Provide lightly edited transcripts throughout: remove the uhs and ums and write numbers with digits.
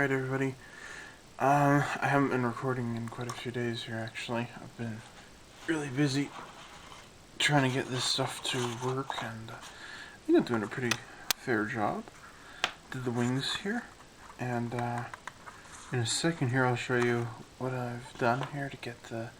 Alright everybody, I haven't been recording in quite a few days here actually. I've been really busy trying to get this stuff to work, and I think I'm doing a pretty fair job. Did the wings here, and in a second here I'll show you what I've done here to get the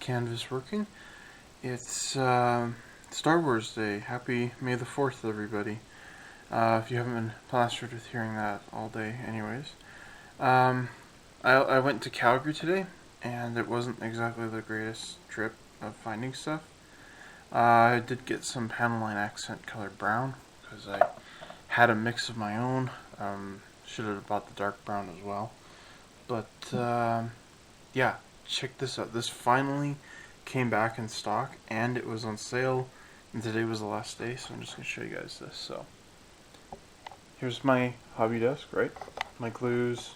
canvas working. It's Star Wars Day. Happy May the 4th everybody. If you haven't been plastered with hearing that all day anyways. I went to Calgary today, and it wasn't exactly the greatest trip of finding stuff. I did get some Panaline accent colored brown, because I had a mix of my own. Should have bought the dark brown as well. But, yeah, check this out. This finally came back in stock, and it was on sale, and today was the last day, so I'm just going to show you guys this. So, here's my hobby desk, right? My glues,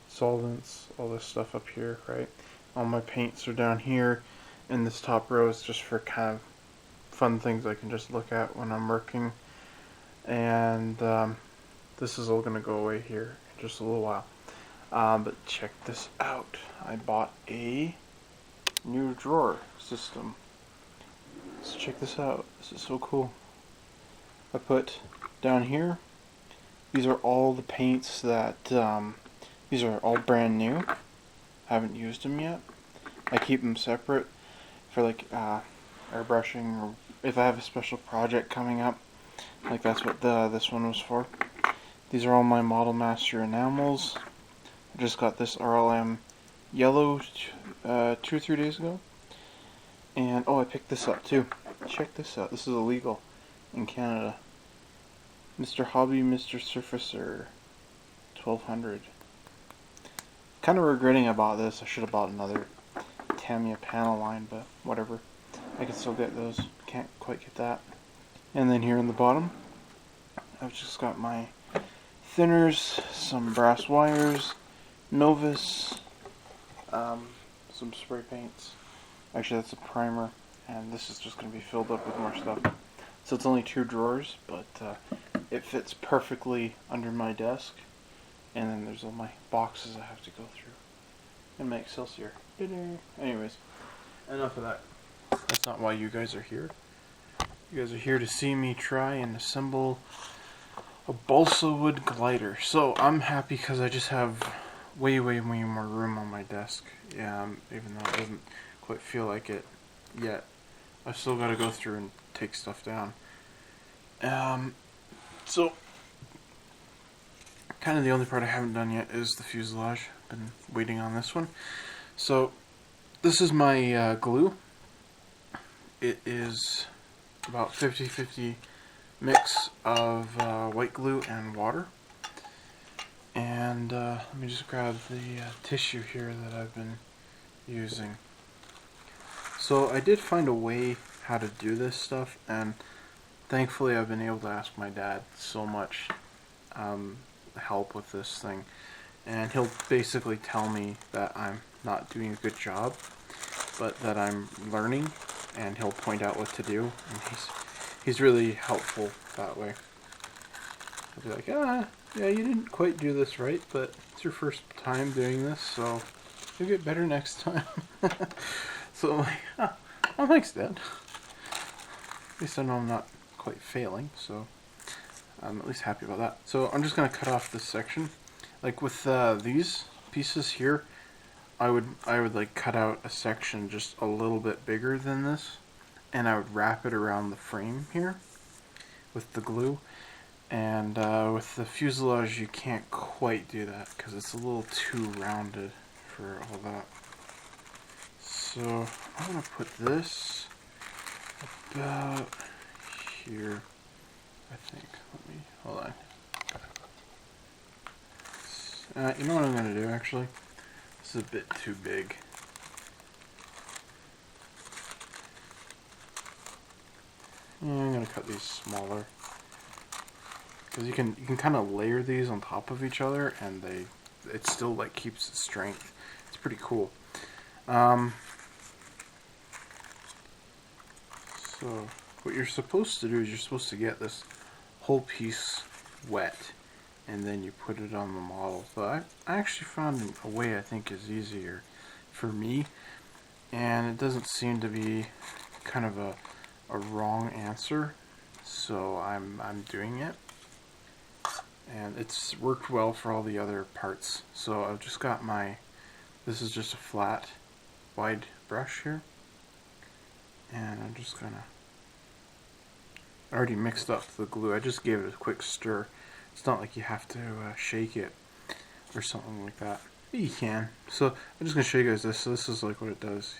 solvents, all this stuff up here, right? All my paints are down here, and this top row is just for kind of fun things I can just look at when I'm working. And this is all going to go away here in just a little while. But check this out. I bought a new drawer system. So check this out. This is so cool. I put down here, these are all the paints that, these are all brand new. I haven't used them yet. I keep them separate for like airbrushing, or if I have a special project coming up. Like that's what this one was for. These are all my Model Master enamels. I just got this RLM yellow 2 or 3 days ago. And oh, I picked this up too. Check this out. This is illegal in Canada. Mr. Hobby, Mr. Surfacer, 1200. Kind of regretting I bought this. I should have bought another Tamiya Panaline, but whatever. I can still get those. Can't quite get that. And then here in the bottom, I've just got my thinners, some brass wires, Novus, some spray paints. Actually, that's a primer, and this is just going to be filled up with more stuff. So it's only 2 drawers, but it fits perfectly under my desk. And then there's all my boxes I have to go through. And my Excelsior. Anyways, enough of that. That's not why you guys are here. You guys are here to see me try and assemble a balsa wood glider. So I'm happy because I just have way more room on my desk. Yeah, even though it doesn't quite feel like it yet. I've still got to go through and take stuff down. So kind of the only part I haven't done yet is the fuselage. Been waiting on this one. So this is my glue. It is about 50-50 mix of white glue and water. And let me just grab the tissue here that I've been using. So I did find a way how to do this stuff, and thankfully I've been able to ask my dad so much help with this thing, and he'll basically tell me that I'm not doing a good job, but that I'm learning, and he'll point out what to do, and he's really helpful that way. He'll be like, yeah, you didn't quite do this right, but it's your first time doing this, so you'll get better next time. So I'm like, oh, thanks, Dad. At least I know I'm not quite failing, so I'm at least happy about that. So I'm just going to cut off this section. Like with these pieces here, I would like cut out a section just a little bit bigger than this, and I would wrap it around the frame here with the glue. And with the fuselage you can't quite do that because it's a little too rounded for all that. So I'm going to put this about here, I think. Let me, hold on. You know what I'm going to do actually? This is a bit too big. Yeah, I'm going to cut these smaller. Because you can kind of layer these on top of each other, and it still like keeps its strength. It's pretty cool. So what you're supposed to do is you're supposed to get this whole piece wet and then you put it on the model. But I actually found a way I think is easier for me, and it doesn't seem to be kind of a wrong answer, so I'm doing it, and it's worked well for all the other parts. So I've just got this is just a flat wide brush here, and I'm just gonna, I already mixed up the glue. I just gave it a quick stir. It's not like you have to shake it or something like that. You can. So I'm just gonna show you guys this. So this is like what it does.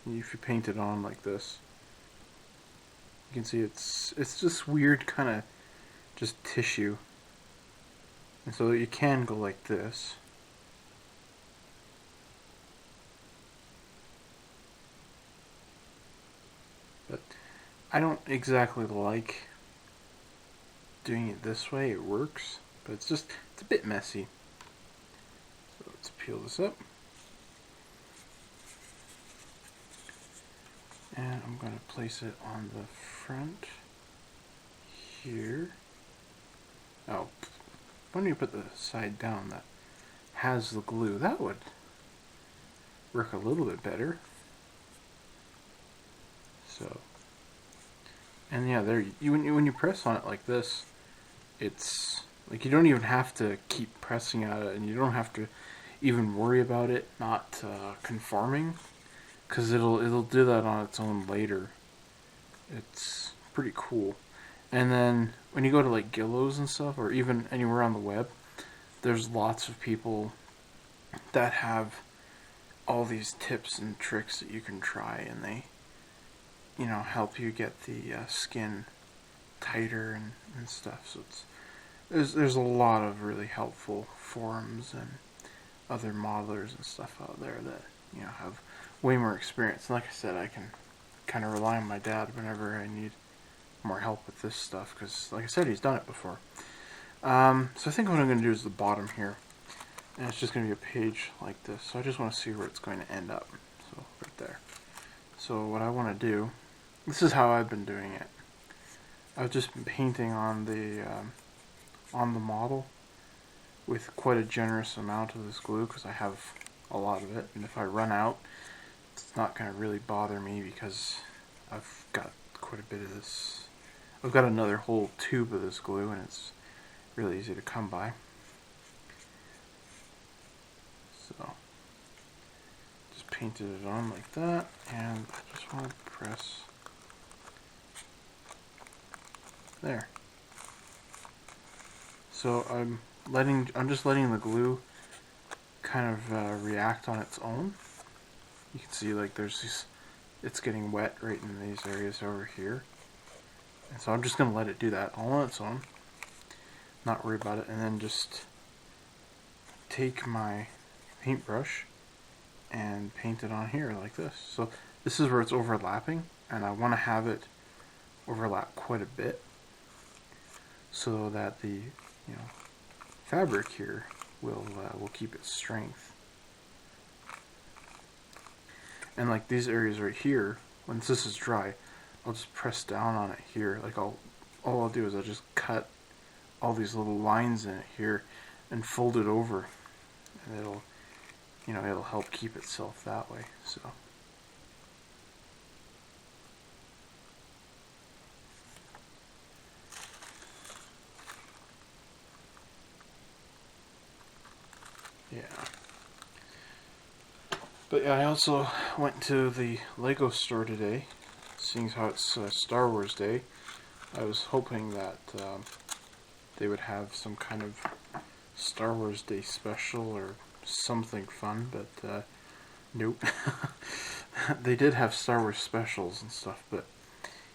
If you paint it on like this, you can see it's just weird kind of just tissue. And so you can go like this. But I don't exactly like doing it this way. It works, but it's a bit messy. So let's peel this up. And I'm going to place it on the front here. Oh, why don't you put the side down that has the glue? That would work a little bit better. So, and yeah, there. When you press on it like this, it's like you don't even have to keep pressing at it, and you don't have to even worry about it not conforming, because it'll do that on its own later. It's pretty cool. And then when you go to like Guillows and stuff, or even anywhere on the web, there's lots of people that have all these tips and tricks that you can try, and they, help you get the skin tighter and stuff. So there's a lot of really helpful forums and other modelers and stuff out there that have way more experience. And like I said, I can kind of rely on my dad whenever I need more help with this stuff, because like I said, he's done it before. So I think what I'm going to do is the bottom here, and it's just going to be a page like this. So I just want to see where it's going to end up. So right there. So what I want to do, this is how I've been doing it. I've just been painting on the model with quite a generous amount of this glue, because I have a lot of it, and if I run out, it's not going to really bother me, because I've got quite a bit of this. I've got another whole tube of this glue, and it's really easy to come by. So just painted it on like that, and I just want to press there. So I'm just letting the glue kind of react on its own. You can see like it's getting wet right in these areas over here. And so I'm just going to let it do that all on its own. Not worry about it. And then just take my paintbrush and paint it on here like this. So this is where it's overlapping, and I want to have it overlap quite a bit so that the fabric here will keep its strength. And like these areas right here, once this is dry, I'll just press down on it here. Like all I'll do is I'll just cut all these little lines in it here and fold it over, and it'll help keep itself that way. So yeah. But yeah, I also went to the Lego store today, seeing how it's Star Wars Day. I was hoping that they would have some kind of Star Wars Day special or something fun, but nope. They did have Star Wars specials and stuff, but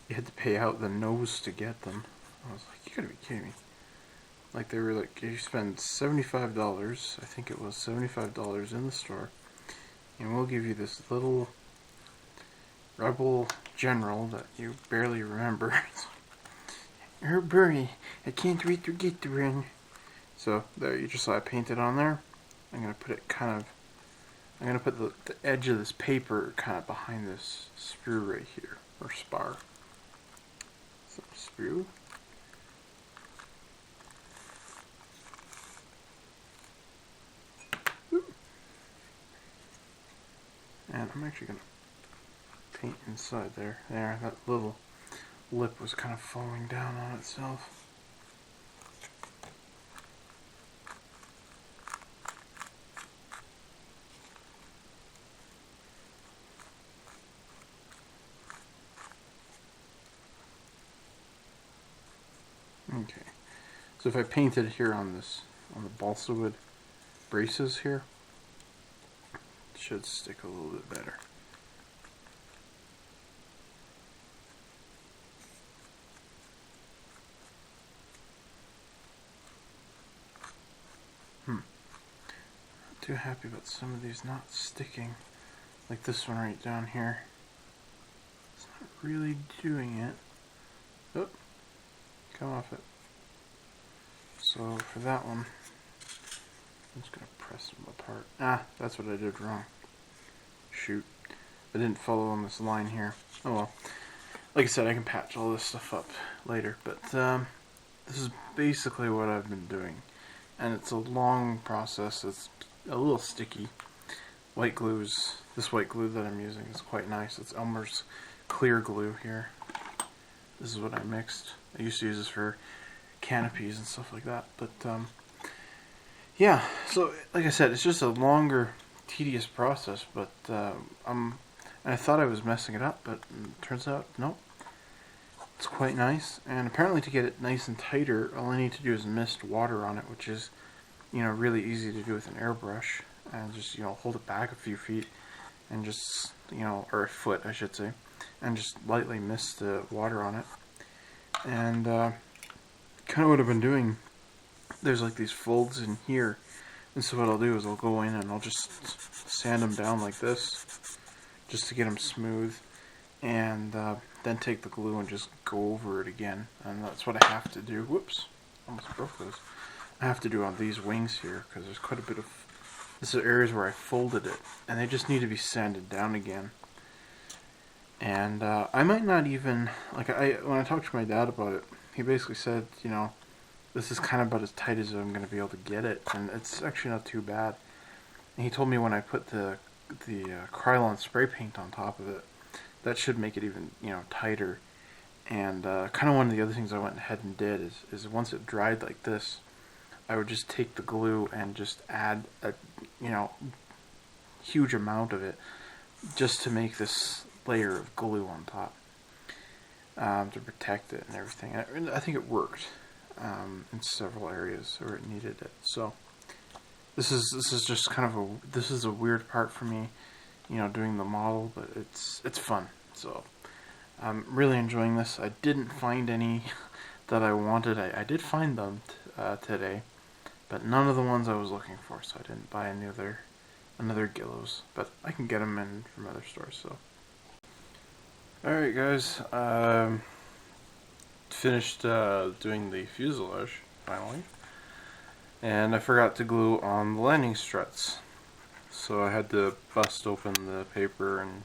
you had to pay out the nose to get them. I was like, you gotta be kidding me. Like, they were like, you spend $75, I think it was $75 in the store, and we'll give you this little rebel general that you barely remember. Oh, Bernie, I can't wait to get to run. So there, you just saw I painted on there. I'm gonna put it I'm gonna put the edge of this paper kind of behind this sprue right here, or spar. So sprue. I'm actually going to paint inside there. There, that little lip was kind of falling down on itself. Okay, so if I painted here on this, on the balsa wood braces here, it should stick a little bit better. Not too happy about some of these not sticking, like this one right down here. It's not really doing it. Oh, come off it. So for that one, I'm just going to press them apart. Ah, that's what I did wrong. Shoot. I didn't follow on this line here. Oh well. Like I said, I can patch all this stuff up later, but this is basically what I've been doing. And it's a long process. It's a little sticky. White glues, this white glue that I'm using is quite nice. It's Elmer's clear glue here. This is what I mixed. I used to use this for canopies and stuff like that, but yeah, so like I said, it's just a longer, tedious process, but I thought I was messing it up, but it turns out, nope. It's quite nice, and apparently to get it nice and tighter, all I need to do is mist water on it, which is, really easy to do with an airbrush, and just, hold it back a few feet, and just, or a foot, I should say, and just lightly mist the water on it. And kind of what I've been doing, there's like these folds in here, and so what I'll do is I'll go in and I'll just sand them down like this, just to get them smooth, and then take the glue and just go over it again. And that's what I have to do. Whoops, almost broke those. I have to do on these wings here, because there's quite a bit of, this is areas where I folded it, and they just need to be sanded down again. And I might not even, when I talked to my dad about it, he basically said, this is kind of about as tight as I'm going to be able to get it, and it's actually not too bad. And he told me when I put the Krylon spray paint on top of it, that should make it even, tighter. And kind of one of the other things I went ahead and did is once it dried like this, I would just take the glue and just add a, huge amount of it, just to make this layer of glue on top, to protect it and everything. And I think it worked in several areas where it needed it. So this is just kind of this is a weird part for me, doing the model, but it's fun. So I'm really enjoying this. I didn't find any that I wanted. I did find them today, but none of the ones I was looking for, so I didn't buy another Guillows, but I can get them in from other stores. So alright guys, finished doing the fuselage finally, and I forgot to glue on the landing struts, so I had to bust open the paper and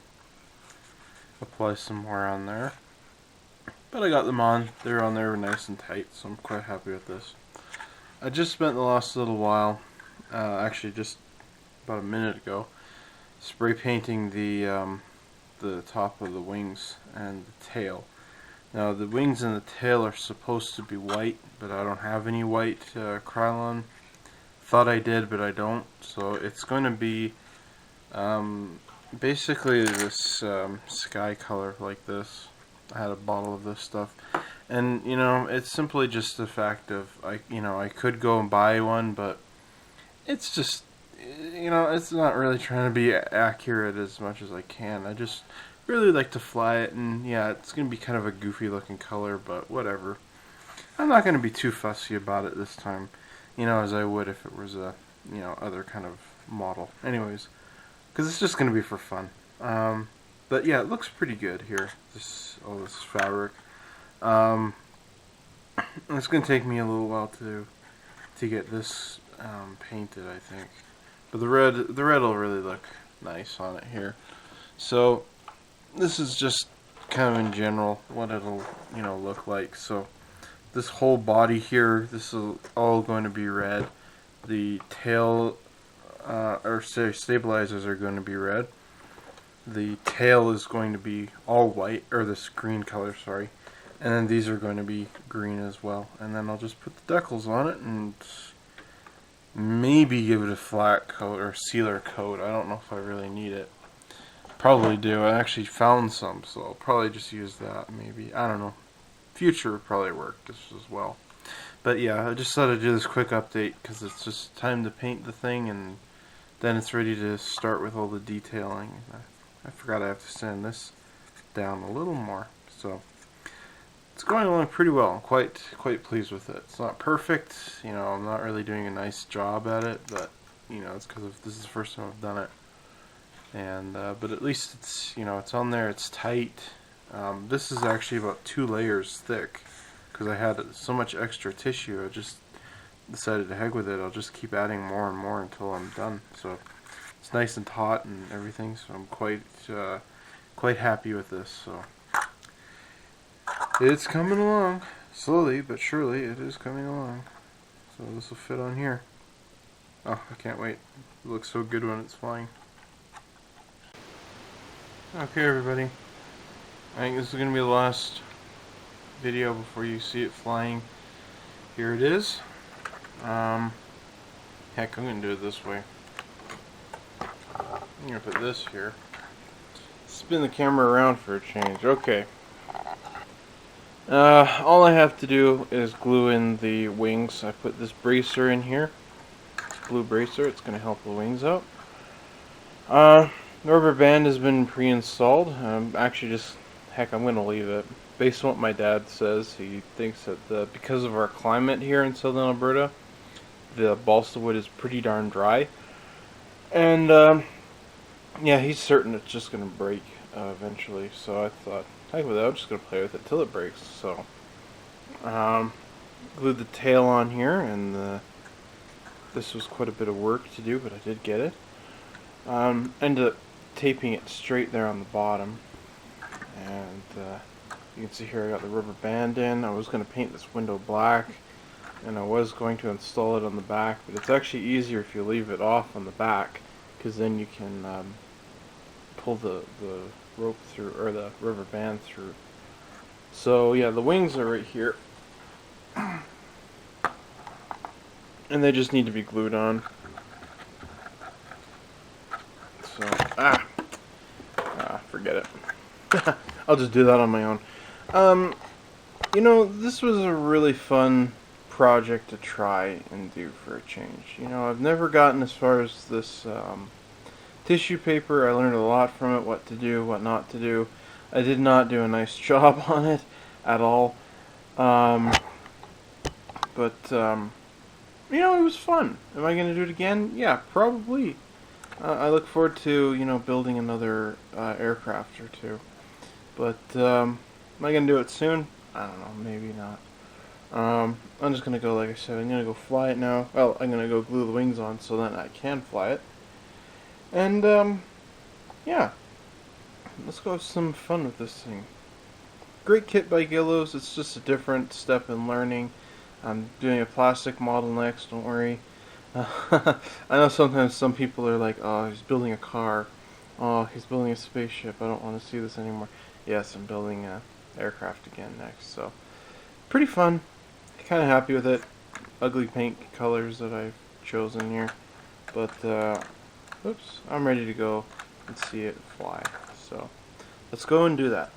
apply some more on there, but I got them on. They're on there nice and tight, so I'm quite happy with this. I just spent the last little while, actually just about a minute ago, spray painting the top of the wings and the tail. Now the wings and the tail are supposed to be white, but I don't have any white Krylon. Thought I did, but I don't. So it's going to be basically this sky color like this. I had a bottle of this stuff, and it's simply just the fact of I could go and buy one, but it's just it's not really trying to be accurate as much as I can. I just really like to fly it, and yeah, it's going to be kind of a goofy looking color, but whatever. I'm not going to be too fussy about it this time, as I would if it was a, other kind of model. Anyways, because it's just going to be for fun. But yeah, it looks pretty good here, all this fabric. It's going to take me a little while to get this painted, I think. But the red will really look nice on it here. So this is just kind of in general what it'll look like. So this whole body here, this is all going to be red. The tail or stabilizers are going to be red, the tail is going to be all white, or this green color, sorry. And then these are going to be green as well. And then I'll just put the decals on it and maybe give it a flat coat or sealer coat. I don't know if I really need it. Probably do. I actually found some, so I'll probably just use that maybe. I don't know. Future would probably work just as well. But yeah, I just thought I'd do this quick update because it's just time to paint the thing and then it's ready to start with all the detailing. I forgot I have to sand this down a little more. So it's going along pretty well. I'm quite pleased with it. It's not perfect, you know, I'm not really doing a nice job at it, but you know, it's because this is the first time I've done it. And but at least it's, you know, it's on there, it's tight. This is actually about 2 layers thick because I had so much extra tissue. I just decided to heck with it. I'll just keep adding more and more until I'm done. So it's nice and taut and everything, so I'm quite happy with this. So it's coming along slowly but surely. It is coming along. So this will fit on here. Oh, I can't wait. It looks so good when it's flying. Okay, everybody. I think this is going to be the last video before you see it flying. Here it is. Heck, I'm going to do it this way. I'm going to put this here. Spin the camera around for a change. Okay. All I have to do is glue in the wings. I put this bracer in here. This blue bracer. It's going to help the wings out. The rubber band has been pre-installed. Actually, I'm going to leave it. Based on what my dad says, he thinks that because of our climate here in southern Alberta, the balsa wood is pretty darn dry. And, yeah, he's certain it's just going to break eventually. So I thought, heck with it, I'm just going to play with it till it breaks. So, glued the tail on here, and this was quite a bit of work to do, but I did get it. Ended up taping it straight there on the bottom, and you can see here I got the rubber band in. I was going to paint this window black, and I was going to install it on the back, but it's actually easier if you leave it off on the back, because then you can pull the rope through, or the rubber band through. So yeah, the wings are right here, and they just need to be glued on. So, forget it. I'll just do that on my own. You know, this was a really fun project to try and do for a change. You know, I've never gotten as far as this tissue paper. I learned a lot from it, what to do, what not to do. I did not do a nice job on it at all. But, you know, it was fun. Am I going to do it again? Yeah, probably. I look forward to, you know, building another aircraft or two. But, am I going to do it soon? I don't know, maybe not. I'm just going to go, like I said, I'm going to go fly it now. Well, I'm going to go glue the wings on so that I can fly it. And, yeah. Let's go have some fun with this thing. Great kit by Guillows. It's just a different step in learning. I'm doing a plastic model next, don't worry. I know sometimes some people are like, oh, he's building a car. Oh, he's building a spaceship. I don't want to see this anymore. Yes, I'm building an aircraft again next. So, pretty fun. Kind of happy with it. Ugly paint colors that I've chosen here. But, oops, I'm ready to go and see it fly. So, let's go and do that.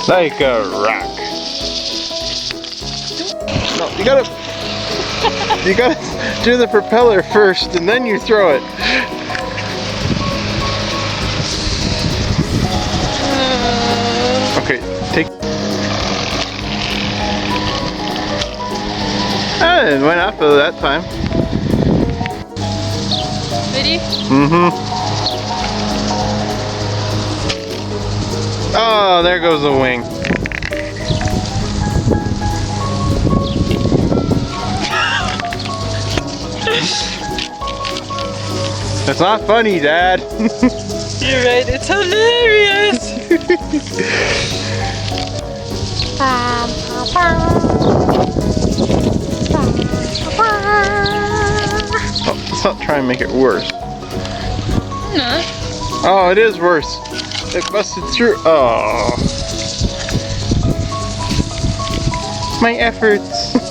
Like a rock. No, you gotta do the propeller first and then you throw it. Okay, take. Ah, it went off of that time. Ready? Mm-hmm. Oh, there goes the wing. That's not funny, Dad. You're right, it's hilarious! Let's not try and make it worse. No. Oh, it is worse. It busted through. Oh. My efforts.